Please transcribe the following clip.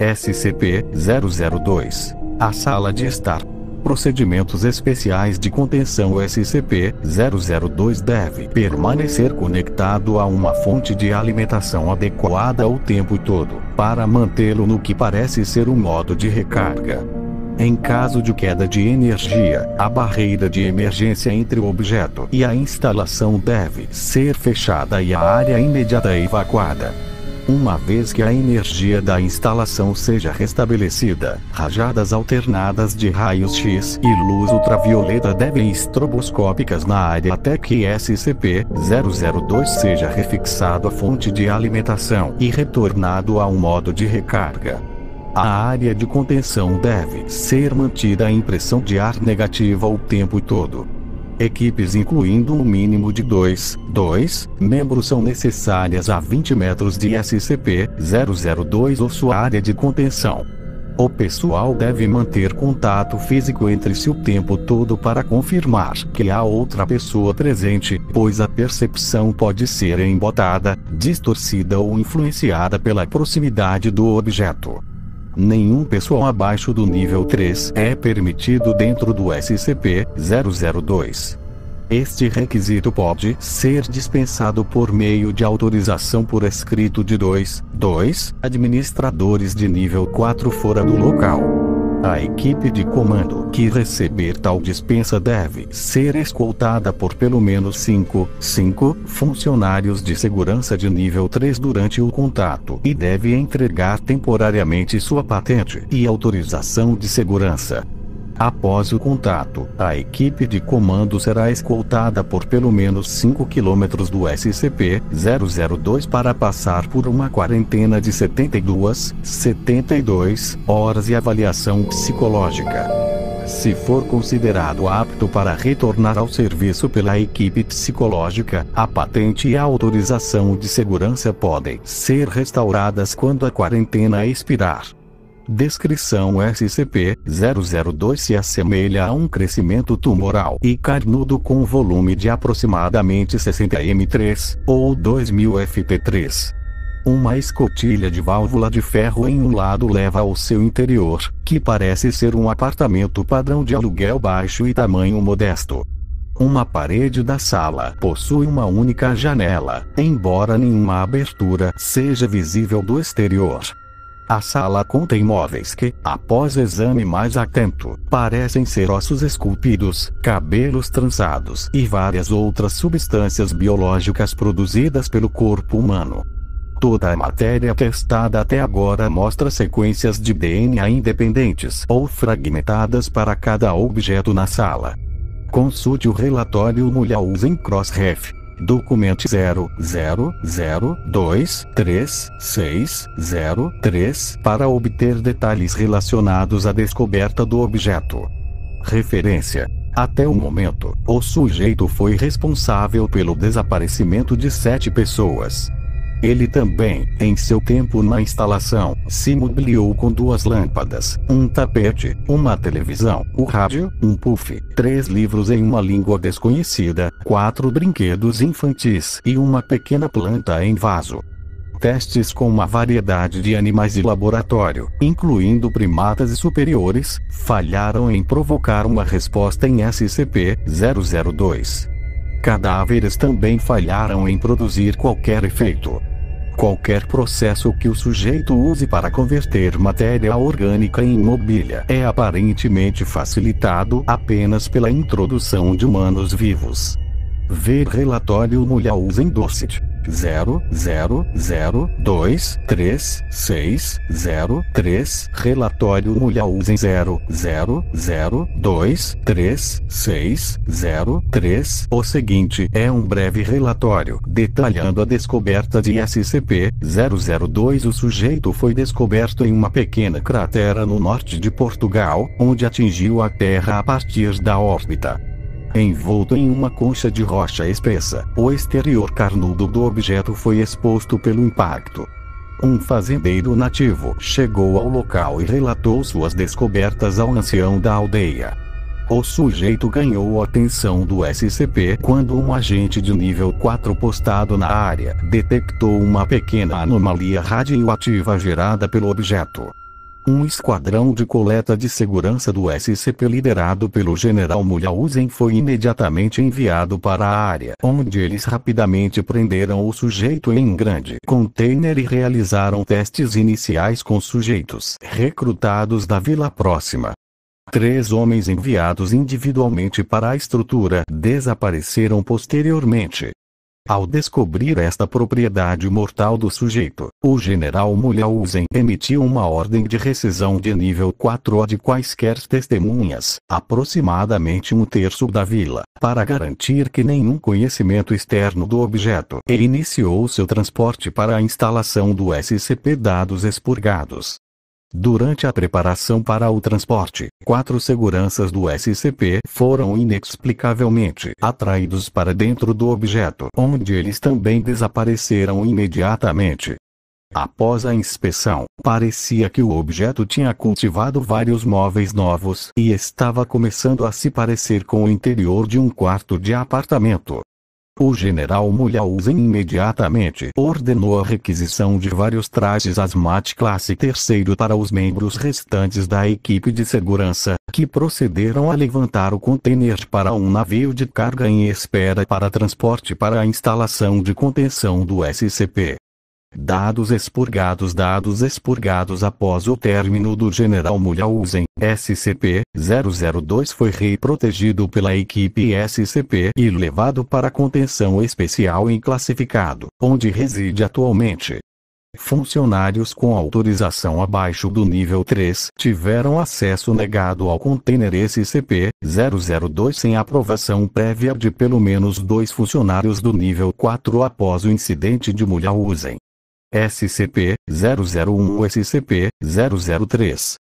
SCP-002. A sala de estar. Procedimentos especiais de contenção. SCP-002 deve permanecer conectado a uma fonte de alimentação adequada o tempo todo, para mantê-lo no que parece ser um modo de recarga. Em caso de queda de energia, a barreira de emergência entre o objeto e a instalação deve ser fechada e a área imediata evacuada. Uma vez que a energia da instalação seja restabelecida, rajadas alternadas de raios X e luz ultravioleta devem estroboscópicas na área até que SCP-002 seja refixado à fonte de alimentação e retornado a um modo de recarga. A área de contenção deve ser mantida em pressão de ar negativa o tempo todo. Equipes incluindo um mínimo de 2 membros são necessárias a 20 metros de SCP-002 ou sua área de contenção. O pessoal deve manter contato físico entre si o tempo todo para confirmar que há outra pessoa presente, pois a percepção pode ser embotada, distorcida ou influenciada pela proximidade do objeto. Nenhum pessoal abaixo do nível 3 é permitido dentro do SCP-002. Este requisito pode ser dispensado por meio de autorização por escrito de 2 administradores de nível 4 fora do local. A equipe de comando que receber tal dispensa deve ser escoltada por pelo menos 5 funcionários de segurança de nível 3 durante o contato e deve entregar temporariamente sua patente e autorização de segurança. Após o contato, a equipe de comando será escoltada por pelo menos 5 km do SCP-002 para passar por uma quarentena de 72 horas e avaliação psicológica. Se for considerado apto para retornar ao serviço pela equipe psicológica, a patente e a autorização de segurança podem ser restauradas quando a quarentena expirar. Descrição: SCP-002 se assemelha a um crescimento tumoral e carnudo com volume de aproximadamente 60 m3, ou 2000 ft3. Uma escotilha de válvula de ferro em um lado leva ao seu interior, que parece ser um apartamento padrão de aluguel baixo e tamanho modesto. Uma parede da sala possui uma única janela, embora nenhuma abertura seja visível do exterior. A sala contém móveis que, após exame mais atento, parecem ser ossos esculpidos, cabelos trançados e várias outras substâncias biológicas produzidas pelo corpo humano. Toda a matéria testada até agora mostra sequências de DNA independentes ou fragmentadas para cada objeto na sala. Consulte o relatório Mulhouse Crossref. Documento 0023603 para obter detalhes relacionados à descoberta do objeto. Referência: até o momento, o sujeito foi responsável pelo desaparecimento de 7 pessoas. Ele também, em seu tempo na instalação, se mobiliou com 2 lâmpadas, um tapete, uma televisão, o rádio, um puff, 3 livros em uma língua desconhecida, 4 brinquedos infantis e uma pequena planta em vaso. Testes com uma variedade de animais de laboratório, incluindo primatas e superiores, falharam em provocar uma resposta em SCP-002. Cadáveres também falharam em produzir qualquer efeito. Qualquer processo que o sujeito use para converter matéria orgânica em mobília é aparentemente facilitado apenas pela introdução de humanos vivos. Ver relatório Mulhouse Dorset 000236003 Relatório Mulhouse 000236003. O seguinte é um breve relatório detalhando a descoberta de SCP-002. O sujeito foi descoberto em uma pequena cratera no norte de Portugal, onde atingiu a Terra a partir da órbita. Envolto em uma concha de rocha espessa, o exterior carnudo do objeto foi exposto pelo impacto. Um fazendeiro nativo chegou ao local e relatou suas descobertas ao ancião da aldeia. O sujeito ganhou a atenção do SCP quando um agente de nível 4 postado na área detectou uma pequena anomalia radioativa gerada pelo objeto. Um esquadrão de coleta de segurança do SCP liderado pelo General Mulhausen foi imediatamente enviado para a área, onde eles rapidamente prenderam o sujeito em um grande container e realizaram testes iniciais com sujeitos recrutados da vila próxima. 3 homens enviados individualmente para a estrutura desapareceram posteriormente. Ao descobrir esta propriedade mortal do sujeito, o General Mulhausen emitiu uma ordem de rescisão de nível 4 de quaisquer testemunhas, aproximadamente 1/3 da vila, para garantir que nenhum conhecimento externo do objeto, e iniciou seu transporte para a instalação do SCP dados expurgados. Durante a preparação para o transporte, 4 seguranças do SCP foram inexplicavelmente atraídos para dentro do objeto, onde eles também desapareceram imediatamente. Após a inspeção, parecia que o objeto tinha cultivado vários móveis novos e estava começando a se parecer com o interior de um quarto de apartamento. O General Mulhausen imediatamente ordenou a requisição de vários trajes hazmat classe 3º para os restantes da equipe de segurança, que procederam a levantar o container para um navio de carga em espera para transporte para a instalação de contenção do SCP. Dados expurgados após o término do General Mulhausen, SCP-002 foi reprotegido pela equipe SCP e levado para contenção especial em classificado, onde reside atualmente. Funcionários com autorização abaixo do nível 3 tiveram acesso negado ao container SCP-002 sem aprovação prévia de pelo menos 2 funcionários do nível 4 após o incidente de Mulhausen. SCP-001 SCP-003